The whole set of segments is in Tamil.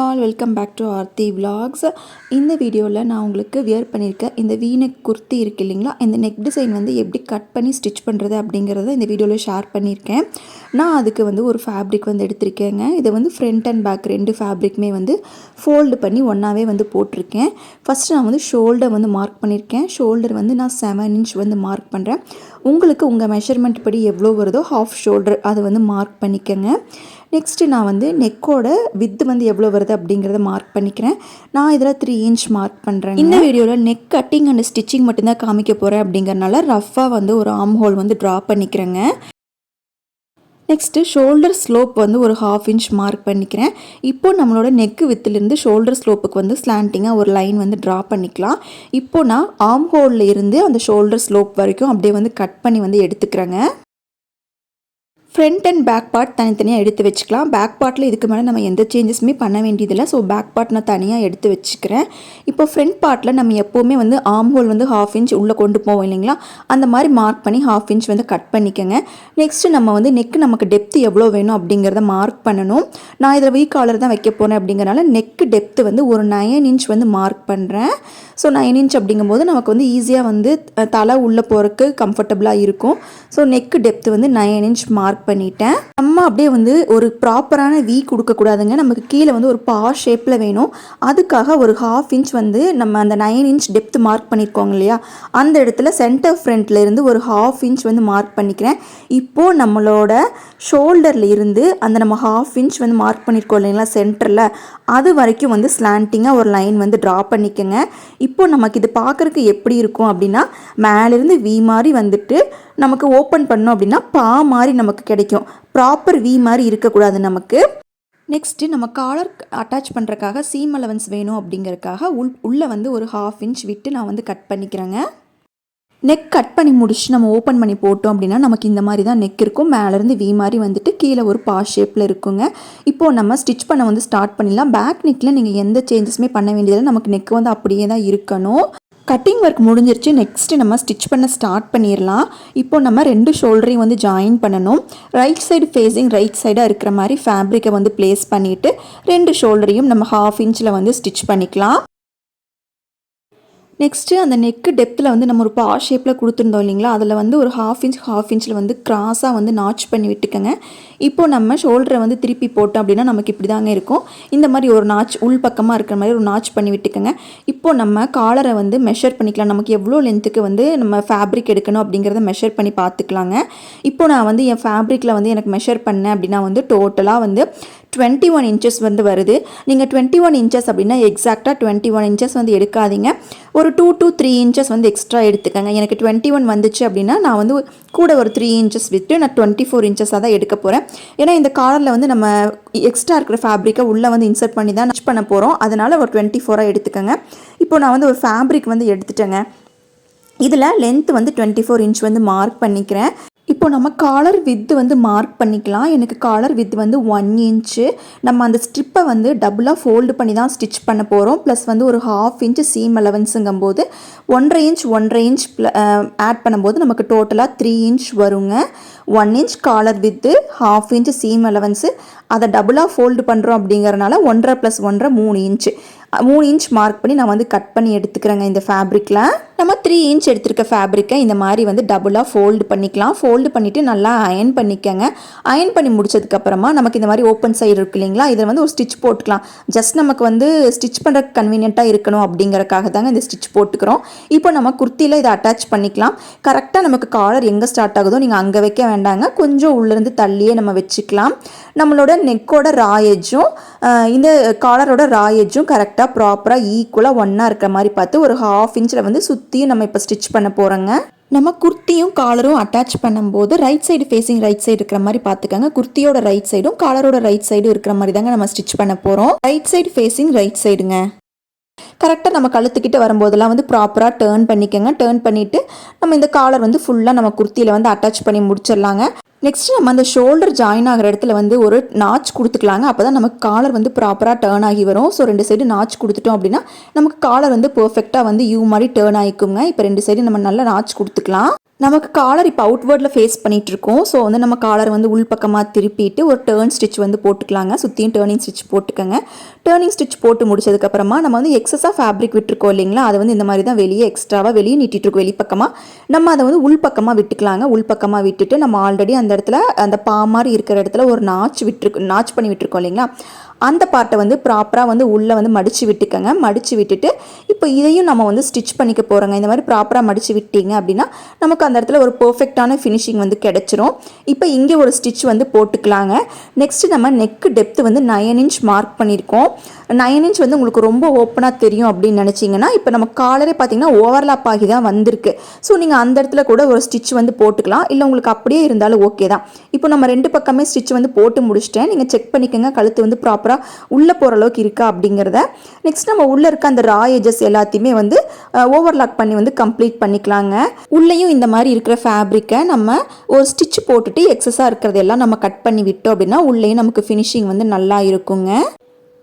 All welcome back to Aarthivlogs. இந்த வீடியோவில் நான் உங்களுக்கு வியர் பண்ணியிருக்க இந்த வீநெக் குர்த்தி இருக்குது இல்லைங்களா, இந்த நெக் டிசைன் வந்து எப்படி கட் பண்ணி ஸ்டிச் பண்ணுறது அப்படிங்கிறத இந்த வீடியோவில் ஷேர் பண்ணியிருக்கேன். நான் அதுக்கு வந்து ஒரு ஃபேப்ரிக் வந்து எடுத்திருக்கேங்க. இதை வந்து ஃப்ரண்ட் அண்ட் பேக் ரெண்டு ஃபேப்ரிக்குமே வந்து ஃபோல்டு பண்ணி ஒன்றாவே வந்து போட்டிருக்கேன். ஃபஸ்ட்டு நான் வந்து ஷோல்டர் வந்து மார்க் பண்ணியிருக்கேன். ஷோல்டர் வந்து நான் 7 inch வந்து மார்க் பண்ணுறேன். உங்களுக்கு உங்கள் மெஷர்மெண்ட் படி எவ்வளோ வருதோ ஹாஃப் ஷோல்டர் அதை வந்து மார்க் பண்ணிக்கோங்க. நெக்ஸ்ட்டு நான் வந்து நெக்கோட வித்து வந்து எவ்வளோ வருது அப்படிங்கிறத மார்க் பண்ணிக்கிறேன். நான் இதில் 3 inch மார்க் பண்ணுறேன். இந்த வீடியோவில் நெக் கட்டிங் அண்ட் ஸ்டிச்சிங் மட்டும்தான் காமிக்க போகிறேன் அப்படிங்கிறனால ரஃப்பாக வந்து ஒரு ஆர்ம் ஹோல் வந்து ட்ரா பண்ணிக்கிறேங்க. நெக்ஸ்ட்டு ஷோல்டர் ஸ்லோப் வந்து ஒரு 1/2 inch மார்க் பண்ணிக்கிறேன். இப்போது நம்மளோட நெக்கு வித்துலேருந்து ஷோல்டர் ஸ்லோப்புக்கு வந்து ஸ்லாண்டிங்காக ஒரு லைன் வந்து ட்ரா பண்ணிக்கலாம். இப்போது நான் ஆர்ம் ஹோலில் இருந்து அந்த ஷோல்டர் ஸ்லோப் வரைக்கும் அப்படியே வந்து கட் பண்ணி வந்து எடுத்துக்கிறேங்க. ஃப்ரண்ட் அண்ட் பேக் பார்ட் தனித்தனியாக எடுத்து வச்சுக்கலாம். பேக் பார்ட்டில் இதுக்கு மேலே நம்ம எந்த சேஞ்சஸுமே பண்ண வேண்டியதில்லை. ஸோ பேக் பார்ட் நான் தனியாக எடுத்து வச்சுக்கிறேன். இப்போ ஃப்ரண்ட் பார்ட்டில் நம்ம எப்போவுமே வந்து ஆர்ம் ஹோல் வந்து 1/2 inch உள்ளே கொண்டு போவோம் இல்லைங்களா, அந்த மாதிரி மார்க் பண்ணி 1/2 inch வந்து கட் பண்ணிக்கோங்க. நெக்ஸ்ட்டு நம்ம வந்து நெக்கு நமக்கு டெப்த்து எவ்வளோ வேணும் அப்படிங்கிறத மார்க் பண்ணணும். நான் இதில் காலர் தான் வைக்க போகிறேன் அப்படிங்கிறனால நெக்கு டெப்த்து வந்து ஒரு 9 inch வந்து மார்க் பண்ணுறேன். ஸோ 9 inch அப்படிங்கும்போது நமக்கு வந்து ஈஸியாக வந்து தலை உள்ளே போகிறதுக்கு கம்ஃபர்டபுளாக இருக்கும். ஸோ நெக்கு டெப்த்து வந்து 9 inch மார்க் பண்ணிட்டேன். நம்ம அப்படியே வந்து ஒரு ப்ராப்பரான வீ கொடுக்கக்கூடாதுங்க. நமக்கு கீழே வந்து ஒரு பா ஷேப்பில் வேணும். அதுக்காக ஒரு 1/2 inch வந்து நம்ம அந்த 9 inch டெப்த்து மார்க் பண்ணியிருக்கோங்க இல்லையா, அந்த இடத்துல சென்டர் ஃப்ரண்ட்டில் இருந்து ஒரு 1/2 inch வந்து மார்க் பண்ணிக்கிறேன். இப்போது நம்மளோட ஷோல்டரில் இருந்து அந்த நம்ம 1/2 inch வந்து மார்க் பண்ணியிருக்கோம் இல்லைங்களா சென்டரில், அது வரைக்கும் வந்து ஸ்லாண்டிங்காக ஒரு லைன் வந்து ட்ரா பண்ணிக்கோங்க. இப்போது நமக்கு இது பார்க்குறக்கு எப்படி இருக்கும் அப்படின்னா, மேலேருந்து வி மாதிரி வந்துட்டு நமக்கு ஓப்பன் பண்ணோம் அப்படின்னா பா மாதிரி நமக்கு கிடைக்கும். ப்ராப்பர் வி மாதிரி இருக்கக்கூடாது நமக்கு. நெக்ஸ்ட்டு நம்ம காலர் அட்டாச் பண்ணுறக்காக சீம் அலவன்ஸ் வேணும் அப்படிங்கிறதுக்காக உள்ளே வந்து ஒரு 1/2 inch விட்டு நான் வந்து கட் பண்ணிக்கிறேங்க. நெக் கட் பண்ணி முடிச்சு நம்ம ஓப்பன் பண்ணி போட்டோம் அப்படின்னா நமக்கு இந்த மாதிரி தான் நெக் இருக்கும். மேலேருந்து வி மாதிரி வந்துட்டு கீழே ஒரு பா ஷேப்பில் இருக்குங்க. இப்போது நம்ம ஸ்டிச் பண்ண வந்து ஸ்டார்ட் பண்ணிடலாம். பேக் நெக்கில் நீங்கள் எந்த சேஞ்சஸுமே பண்ண வேண்டியதில்லை. நமக்கு நெக் வந்து அப்படியே தான் இருக்கணும். கட்டிங் ஒர்க் முடிஞ்சிருச்சு. நெக்ஸ்ட்டு நம்ம ஸ்டிச் பண்ண ஸ்டார்ட் பண்ணிடலாம். இப்போ நம்ம 2 ஷோல்டரையும் வந்து ஜாயின் பண்ணணும். ரைட் சைடு ஃபேஸிங் ரைட் சைடாக இருக்கிற மாதிரி ஃபேப்ரிக்கை வந்து ப்ளேஸ் பண்ணிவிட்டு 2 ஷோல்டரையும் நம்ம 1/2 inch வந்து ஸ்டிச் பண்ணிக்கலாம். நெக்ஸ்ட்டு அந்த நெக்கு டெப்த்தில் வந்து நம்ம ஒரு பா ஷேப்பில் கொடுத்துருந்தோம் இல்லைங்களா, அதில் வந்து ஒரு 1/2 inch வந்து கிராஸாக வந்து நாச் பண்ணி விட்டுக்கோங்க. இப்போது நம்ம ஷோல்டரை வந்து திருப்பி போட்டோம் அப்படின்னா நமக்கு இப்படி தாங்க இருக்கும். இந்த மாதிரி ஒரு நாச் உள் பக்கமாக இருக்கிற மாதிரி ஒரு நாச் பண்ணி விட்டுக்கோங்க. இப்போது நம்ம காலரை வந்து மெஷர் பண்ணிக்கலாம். நமக்கு எவ்வளோ லென்த்துக்கு வந்து நம்ம ஃபேப்ரிக் எடுக்கணும் அப்படிங்கிறத மெஷர் பண்ணி பார்த்துக்கலாங்க. இப்போது நான் வந்து என் ஃபேப்ரிக்கில் வந்து எனக்கு மெஷர் பண்ணேன் அப்படின்னா வந்து டோட்டலாக வந்து 21 inches வந்து வருது. நீங்கள் 21 inches அப்படின்னா எக்ஸாக்டாக 21 inches வந்து எடுக்காதீங்க. ஒரு 2 to 3 inches வந்து எக்ஸ்ட்ரா எடுத்துக்கங்க. எனக்கு 21 வந்துச்சு அப்படின்னா நான் வந்து கூட ஒரு 3 inches விட்டு நான் 24 inches தான் எடுக்க போகிறேன். ஏன்னா இந்த காலரில் வந்து நம்ம எக்ஸ்ட்ரா இருக்கிற ஃபேப்ரிக்கை உள்ளே வந்து இன்சர்ட் பண்ணி தான் ஸ்டிச் பண்ண போகிறோம். அதனால் ஒரு 24 எடுத்துக்கங்க. இப்போ நான் வந்து ஒரு ஃபேப்ரிக் வந்து எடுத்துட்டேங்க. இதில் லென்த் வந்து 24 inch வந்து மார்க் பண்ணிக்கிறேன். இப்போ நம்ம காலர் வித்து வந்து மார்க் பண்ணிக்கலாம். எனக்கு காலர் வித் வந்து 1 inch. நம்ம அந்த ஸ்ட்ரிப்பை வந்து டபுளாக ஃபோல்டு பண்ணி தான் ஸ்டிச் பண்ண போகிறோம். ப்ளஸ் வந்து ஒரு 1/2 inch சீம் அலவன்ஸுங்கும் போது 1/2 inch ஆட் பண்ணும்போது நமக்கு டோட்டலாக 3 inch வருங்க. 1 inch collar with 1/2 inch seam allowance, அதை டபுளாக ஃபோல்டு பண்ணுறோம் அப்படிங்கிறனால 1.5 + 1.5 3 inch. 3 inch மார்க் பண்ணி நான் வந்து கட் பண்ணி எடுத்துக்கிறேங்க. இந்த ஃபேப்ரிக்கில் நம்ம 3 inch எடுத்துருக்க ஃபேப்ரிக்கை இந்த மாதிரி வந்து டபுளாக ஃபோல்டு பண்ணிக்கலாம். ஃபோல்டு பண்ணிவிட்டு நல்லா அயன் பண்ணிக்கங்க. அயன் பண்ணி முடிச்சதுக்கப்புறமா நமக்கு இந்த மாதிரி ஓப்பன் சைடு இருக்கு இல்லைங்களா, இதில் வந்து ஒரு ஸ்டிச் போட்டுக்கலாம். ஜஸ்ட் நமக்கு வந்து ஸ்டிச் பண்ணுறதுக்கு கன்வீனியண்ட்டாக இருக்கணும் அப்படிங்கிறக்காக தாங்க இந்த ஸ்டிச் போட்டுக்கிறோம். இப்போ நம்ம குர்த்தியில் இதை அட்டாச் பண்ணிக்கலாம். கரெக்டாக நமக்கு காலர் எங்கே ஸ்டார்ட் ஆகுதோ நீங்கள் அங்கே வைக்க வேண்டாங்க, கொஞ்சம் உள்ளேருந்து தள்ளியே நம்ம வச்சுக்கலாம். நம்மளோட நெக்கோட ரா எட்ஜும் இந்த காலரோட ரா எட்ஜும் கரெக்டாக ப்ராப்பராக ஈக்குவலாக ஒன்றா இருக்கிற மாதிரி பார்த்து ஒரு 1/2 inch வந்து சுற்றியும் நம்ம இப்போ ஸ்டிச் பண்ண போகிறோங்க. நம்ம குர்த்தியும் காலரும் அட்டாச் பண்ணும்போது right side facing right side இருக்கிற மாதிரி பார்த்துக்கோங்க. குர்த்தியோட ரைட் சைடும் காலரோட ரைட் சைடும் இருக்கிற மாதிரி தாங்க நம்ம ஸ்டிச் பண்ண போகிறோம். ரைட் சைடு ஃபேஸிங் ரைட் சைடுங்க. கரெக்டாக நம்ம கழுத்துக்கிட்ட வரும்போதெல்லாம் வந்து ப்ராப்பராக டேர்ன் பண்ணிக்கோங்க. டேர்ன் பண்ணிவிட்டு நம்ம இந்த காலர் வந்து ஃபுல்லாக நம்ம குர்த்தியில் வந்து அட்டாச் பண்ணி முடிச்சிடலாங்க. நெக்ஸ்ட் நம்ம அந்த ஷோல்டர் ஜாயின் ஆகிற இடத்துல வந்து ஒரு நாச் கொடுத்துக்கலாங்க. அப்போ தான் நமக்கு காலர் வந்து ப்ராப்பராக டேர்ன் ஆகி வரும். ஸோ 2 சைடு நாச் கொடுத்துட்டோம் அப்படின்னா நமக்கு காலர் வந்து பர்ஃபெக்டாக வந்து யூ மாதிரி டேர்ன் ஆகிக்குங்க. இப்போ 2 சைடு நம்ம நல்லா நாச் கொடுத்துக்கலாம். நமக்கு காலர் இப்போ அவுட்வேர்டில் ஃபேஸ் பண்ணிகிட்ருக்கோம். ஸோ வந்து நம்ம காலர் வந்து உள் பக்கமாக திருப்பிட்டு ஒரு டேர்ன் ஸ்டிச் வந்து போட்டுக்கலாங்க. சுற்றியும் டேர்னிங் ஸ்டிச் போட்டுக்கோங்க. டேர்னிங் ஸ்டிச் போட்டு முடிச்சதுக்கப்புறமா நம்ம வந்து எக்ஸஸாக ஃபேப்ரிக் விட்டுருக்கோம் இல்லைங்களா, அதை வந்து இந்த மாதிரி தான் எக்ஸ்ட்ராவாக வெளியே நீட்டிகிட்ருக்கோம் வெளிப்பக்கமாக. நம்ம அதை வந்து உள் பக்கமாக விட்டுக்கலாங்க. உள் பக்கமாக விட்டுட்டு நம்ம ஆல்ரெடி அந்த இடத்துல அந்த பா மாதிரி இருக்கிற இடத்துல ஒரு நாச் பண்ணி விட்டுருக்கோம் இல்லைங்களா, அந்த பார்ட்டை வந்து ப்ராப்பராக வந்து உள்ளே வந்து மடித்து விட்டுக்கோங்க. மடித்து விட்டுட்டு இப்போ இதையும் நம்ம வந்து ஸ்டிச் பண்ணிக்க போகிறோங்க. இந்த மாதிரி ப்ராப்பராக மடித்து விட்டீங்க அப்படின்னா நமக்கு அந்த இடத்துல ஒரு பர்ஃபெக்டான ஃபினிஷிங் வந்து கிடச்சிரும். இப்போ இங்கே ஒரு ஸ்டிச் வந்து போட்டுக்கலாங்க. நெக்ஸ்ட்டு நம்ம நெக்கு டெப்த்து வந்து 9 இன்ச் மார்க் பண்ணியிருக்கோம். 9 இன்ச் வந்து உங்களுக்கு ரொம்ப ஓப்பனாக தெரியும் அப்படின்னு நினச்சிங்கன்னா இப்போ நம்ம காலரே பார்த்தீங்கன்னா ஓவர்லாப் ஆகி தான் வந்திருக்கு. ஸோ நீங்கள் அந்த இடத்துல கூட ஒரு ஸ்டிச் வந்து போட்டுக்கலாம். இல்லை உங்களுக்கு அப்படியே இருந்தாலும் ஓகே தான். இப்போ நம்ம 2 பக்கமே ஸ்டிச் வந்து போட்டு முடிச்சிட்டேன். நீங்கள் செக் பண்ணிக்கோங்க கழுத்து வந்து ப்ராப்பராக உள்ளே போகிற அளவுக்கு இருக்கா அப்படிங்கிறத. நெக்ஸ்ட் நம்ம உள்ளே இருக்க அந்த ரா எஜஸ் எல்லாத்தையுமே வந்து ஓவர்லாக் பண்ணி வந்து கம்ப்ளீட் பண்ணிக்கலாங்க. உள்ளேயும் இந்த மாதிரி இருக்கிற ஃபேப்ரிக்கை நம்ம ஒரு ஸ்டிச் போட்டுட்டு எக்ஸஸாக இருக்கிறதெல்லாம் நம்ம கட் பண்ணி விட்டோம் அப்படின்னா உள்ளேயும் நமக்கு ஃபினிஷிங் வந்து நல்லா இருக்குங்க.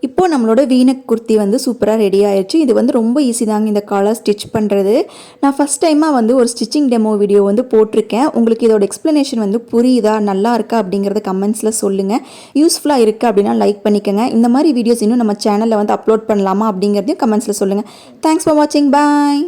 இப்போது நம்மளோட வீனக் குர்த்தி வந்து சூப்பராக ரெடி ஆயிடுச்சு. இது வந்து ரொம்ப ஈஸி தாங்க இந்த காலர் ஸ்டிச் பண்ணுறது. நான் ஃபஸ்ட் டைமாக வந்து ஒரு ஸ்டிச்சிங் டெமோ வீடியோ வந்து போட்டிருக்கேன். உங்களுக்கு இதோட எக்ஸ்ப்ளனேஷன் வந்து புரியுதா, நல்லா இருக்கா அப்படிங்கிறத கமெண்ட்ஸில் சொல்லுங்கள். யூஸ்ஃபுல்லாக இருக்குது அப்படின்னா லைக் பண்ணிக்கோங்க. இந்த மாதிரி வீடியோஸ் இன்னும் நம்ம சேனலில் வந்து அப்லோட் பண்ணலாமா அப்படிங்கிறதையும் கமெண்ட்ஸில் சொல்லுங்கள். தேங்க்ஸ் ஃபார் வாட்சிங். பாய்.